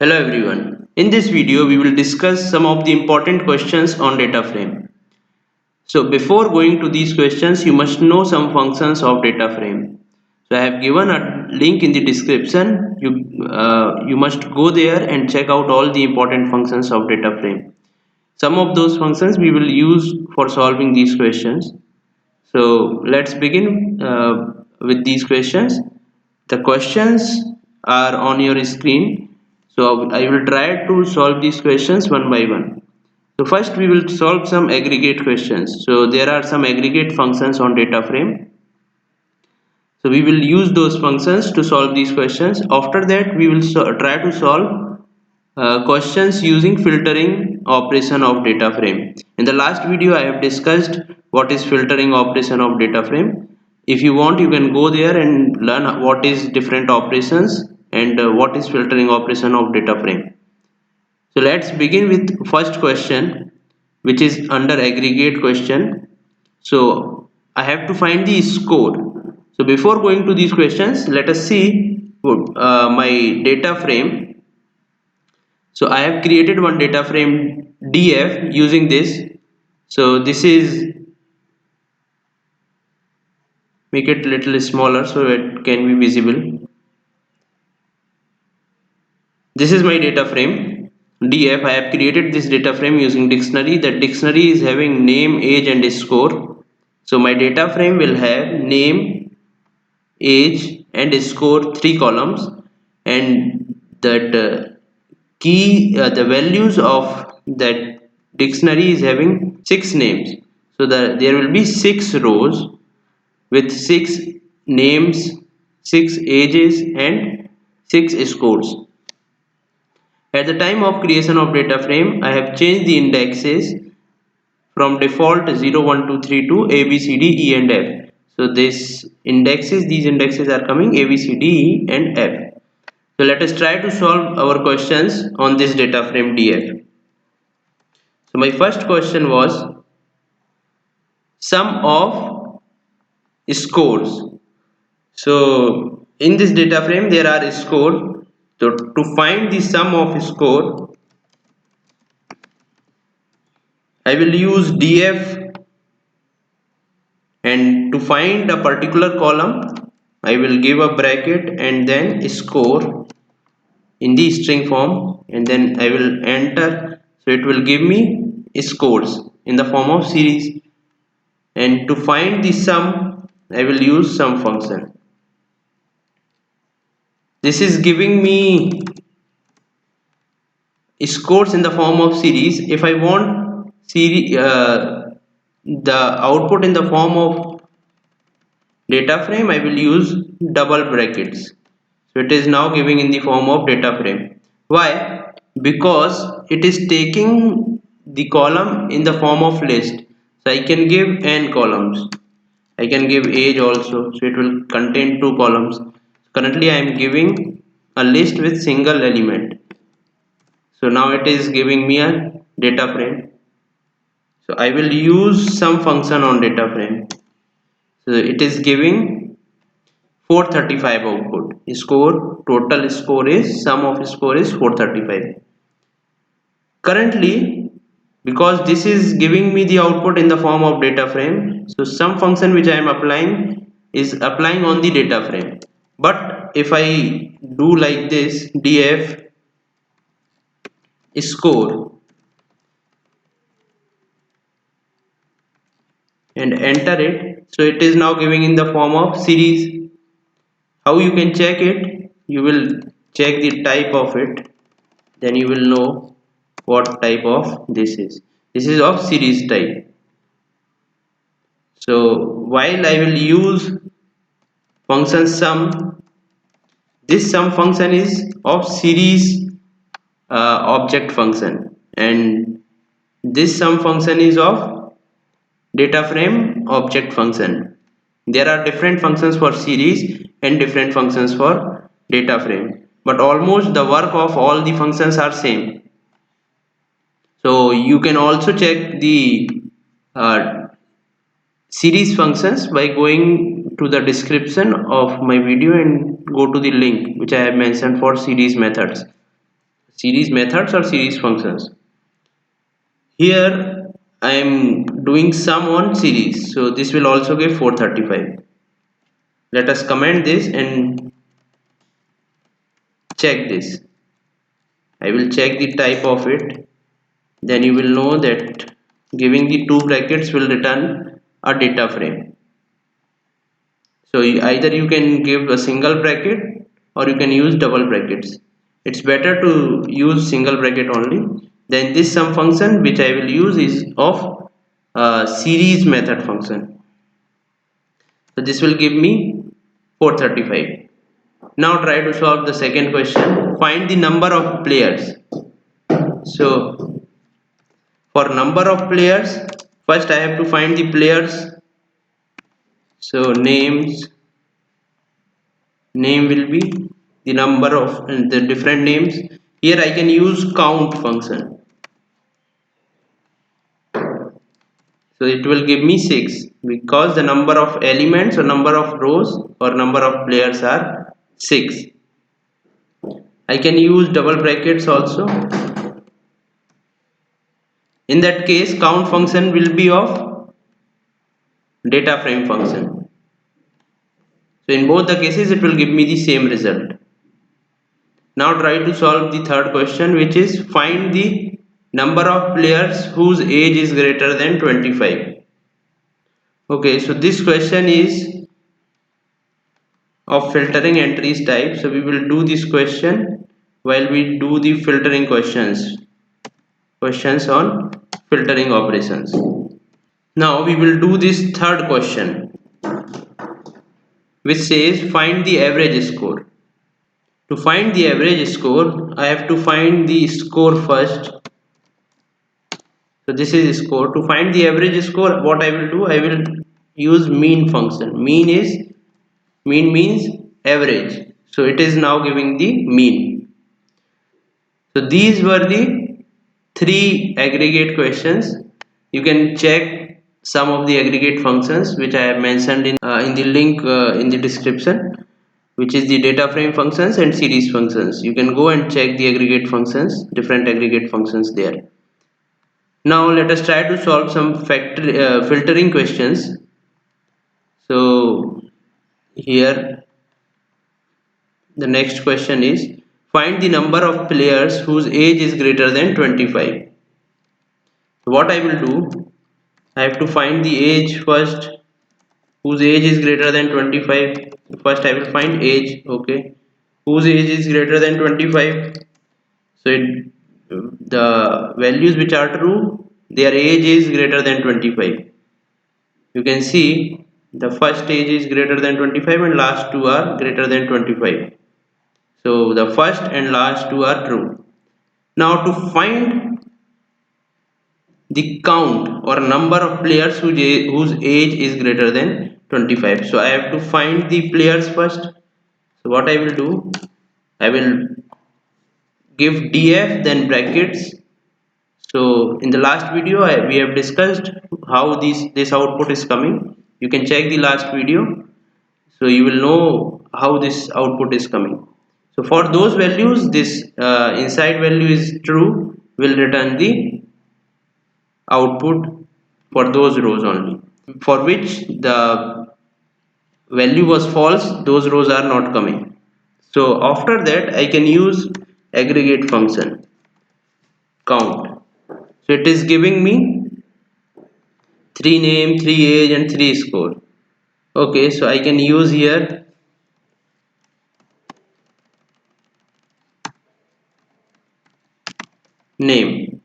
Hello everyone. In this video, we will discuss some of the important questions on DataFrame. So before going to these questions, you must know some functions of DataFrame. So I have given a link in the description. You must go there and check out all the important functions of DataFrame. Some of those functions we will use for solving these questions. So let's begin with these questions. The questions are on your screen. So I will try to solve these questions one by one. So first we will solve some aggregate questions. So there are some aggregate functions on data frame. So we will use those functions to solve these questions. After that we will try to solve questions using filtering operation of data frame. In the last video I have discussed what is filtering operation of data frame. If you want, you can go there and learn what is different operations and what is filtering operation of data frame. So let's begin with first question, which is under aggregate question. So I have to find the score. So before going to these questions, let us see my data frame. So I have created one data frame df using this. So this is, make it little smaller so it can be visible. This is my data frame df. I have created this data frame using dictionary. That dictionary is having name, age and score. So my data frame will have name, age and score, three columns, and that the values of that dictionary is having six names. So there will be six rows with six names, six ages and six scores. At the time of creation of data frame, I have changed the indexes from default 0, 1, 2, 3 to A, B, C, D, E and F. So these indexes are coming A, B, C, D, E and F. So let us try to solve our questions on this data frame DF. So my first question was sum of scores. So in this data frame there are scores. So to find the sum of score, I will use df, and to find a particular column I will give a bracket and then score in the string form, and then I will enter. So it will give me scores in the form of series, and to find the sum I will use sum function. This is giving me scores in the form of series. If I want series, the output in the form of data frame, I will use double brackets. So it is now giving in the form of data frame. Why? Because it is taking the column in the form of list. So I can give n columns. I can give age also. So it will contain two columns. Currently I am giving a list with single element. So now it is giving me a data frame. So I will use some function on data frame. So it is giving 435 output. Score, total score is, sum of score is 435. Currently, because this is giving me the output in the form of data frame, so some function which I am applying is applying on the data frame. But if I do like this, df score and enter it, so it is now giving in the form of series. How you can check it? You will check the type of it, then you will know what type of this is. This is of series type. So while I will use function sum, this sum function is of series object function, and this sum function is of data frame object function. There are different functions for series and different functions for data frame, but almost the work of all the functions are same. So you can also check the uh, series functions by going to the description of my video and go to the link which I have mentioned for series methods. series methods or series functions. Here I am doing sum on series, so this will also give 435. Let us comment this and check this. I will check the type of it, then you will know that giving the two brackets will return a data frame. So either you can give a single bracket or you can use double brackets. It's better to use single bracket only. Then this sum function which I will use is of series method function. So this will give me 435. Now try to solve the second question. Find the number of players. So for number of players, first I have to find the players. So name will be the number of the different names. Here I can use count function. So it will give me 6 because the number of elements or number of rows or number of players are 6. I can use double brackets also. In that case, count function will be of data frame function. So in both the cases it will give me the same result. Now try to solve the third question, which is find the number of players whose age is greater than 25. Okay, so this question is of filtering entries type. So we will do this question while we do the filtering questions on filtering operations. Now we will do this third question, which says find the average score. To find the average score, I have to find the score first. So this is score. To find the average score, what I will do, I will use mean function. Mean means average. So it is now giving the mean. So these were the three aggregate questions. You can check some of the aggregate functions which I have mentioned in the link in the description, which is the data frame functions and series functions. You can go and check the aggregate functions, different aggregate functions there. Now let us try to solve some filtering questions. So here the next question is find the number of players whose age is greater than 25. What I will do, I have to find the age first, whose age is greater than 25. First I will find age, okay, whose age is greater than 25. So the values which are true, their age is greater than 25. You can see the first age is greater than 25 and last two are greater than 25. So the first and last two are true. Now to find the count or number of players whose age is greater than 25. So I have to find the players first. So what I will do, I will give df then brackets. So in the last video we have discussed how this output is coming. You can check the last video. So you will know how this output is coming. So for those values, this inside value is true, will return the output for those rows only. For which the value was false, those rows are not coming. So after that I can use aggregate function count. So it is giving me 3 name, 3 age and 3 score. Okay, so I can use here name.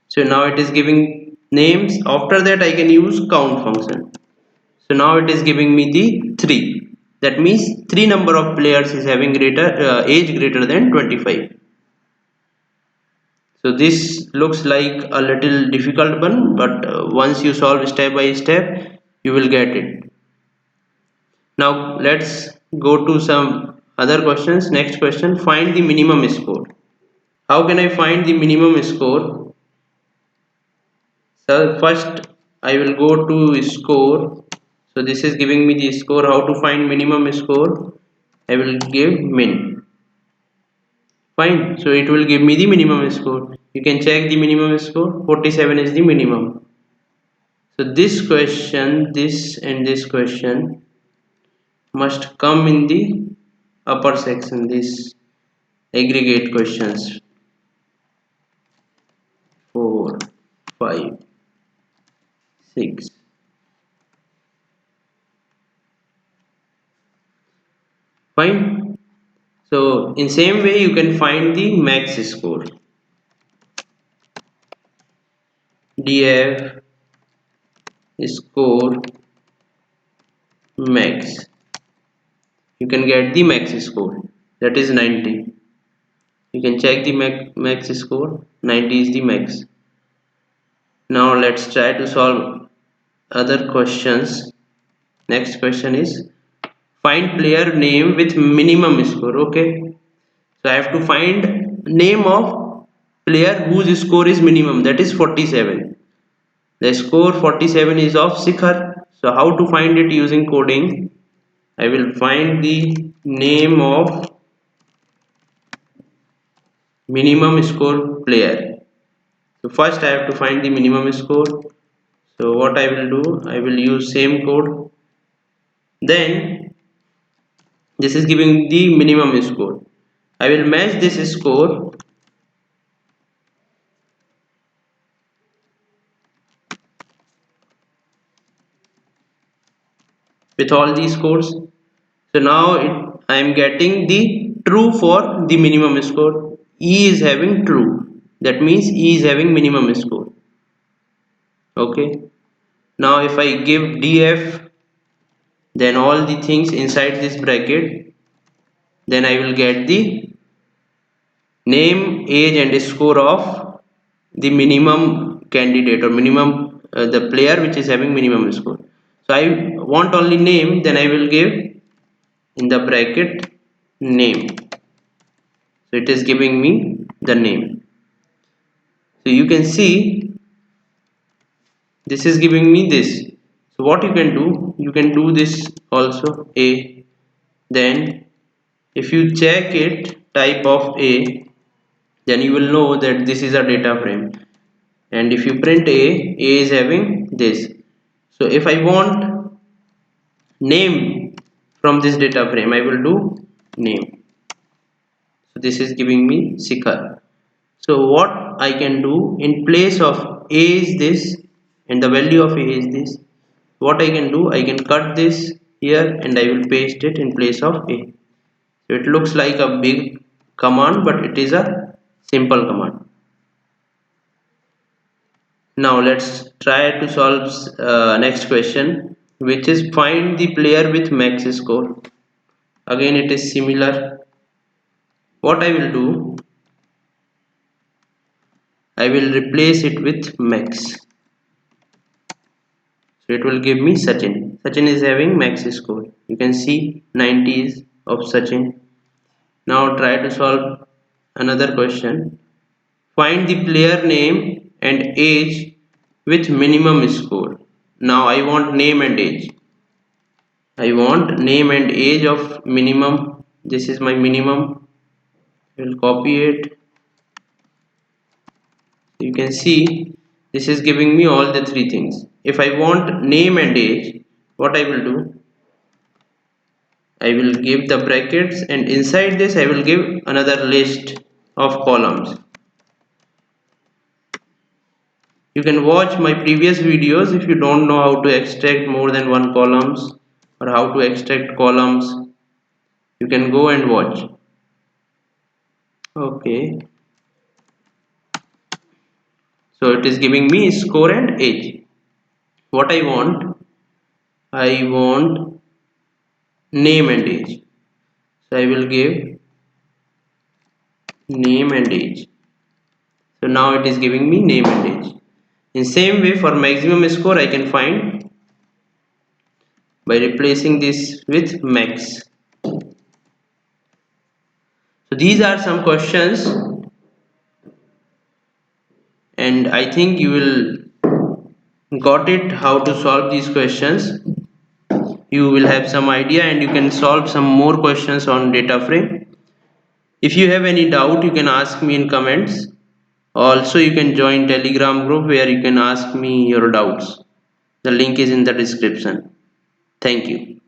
So now it is giving names. After that I can use count function. So now it is giving me the 3. That means 3 number of players is having age greater than 25. So this looks like a little difficult one, but once you solve step by step, you will get it. Now let's go to some other questions. Next question, find the minimum score. How can I find the minimum score? So first I will go to score. So this is giving me the score. How to find minimum score? I will give min. Fine. So it will give me the minimum score. You can check the minimum score. 47 is the minimum. So this question, this and this question must come in the upper section. This aggregate questions. 4, 5, 6. Fine. So in same way you can find the max score. DF score max. You can get the max score, that is 90. You can check the max score. 90 is the max. Now let's try to solve other questions. Next question is find player name with minimum score. Okay, so I have to find name of player whose score is minimum, that is 47. The score 47 is of Shikhar. So how to find it using coding? I will find the name of minimum score player. So first I have to find the minimum score. So what I will do, I will use same code. Then this is giving the minimum score. I will match this score with all these scores. So now I am getting the true for the minimum score. E is having true. That means E is having minimum score. Okay. Now if I give df, then all the things inside this bracket, then I will get the name, age and score of the minimum candidate or minimum the player which is having minimum score. So I want only name, then I will give in the bracket name. So it is giving me the name. So you can see this is giving me this. So what you can do, you can do this also A. Then if you check it type of A, then you will know that this is a data frame. And if you print A is having this. So if I want name from this data frame, I will do name. So this is giving me Shikhar. So what I can do in place of A is this and the value of A is this. What I can do, I can cut this here and I will paste it in place of A. So it looks like a big command, but it is a simple command. Now let's try to solve next question, which is find the player with max score. Again it is similar. What I will do, I will replace it with max. So it will give me Sachin. Sachin is having max score. You can see 90 is of Sachin. Now try to solve another question. Find the player name and age with minimum score. Now I want name and age. I want name and age of minimum. This is my minimum. I will copy it. You can see this is giving me all the three things. If I want name and age, what I will do? I will give the brackets and inside this I will give another list of columns. You can watch my previous videos if you don't know how to extract more than one columns or how to extract columns. You can go and watch. Okay. So it is giving me score and age. What I want name and age. So I will give name and age. So now it is giving me name and age. In same way for maximum score I can find by replacing this with max. So these are some questions and I think you will got it how to solve these questions. You will have some idea and you can solve some more questions on data frame. If you have any doubt, you can ask me in comments. Also, you can join Telegram group where you can ask me your doubts. The link is in the description. Thank you.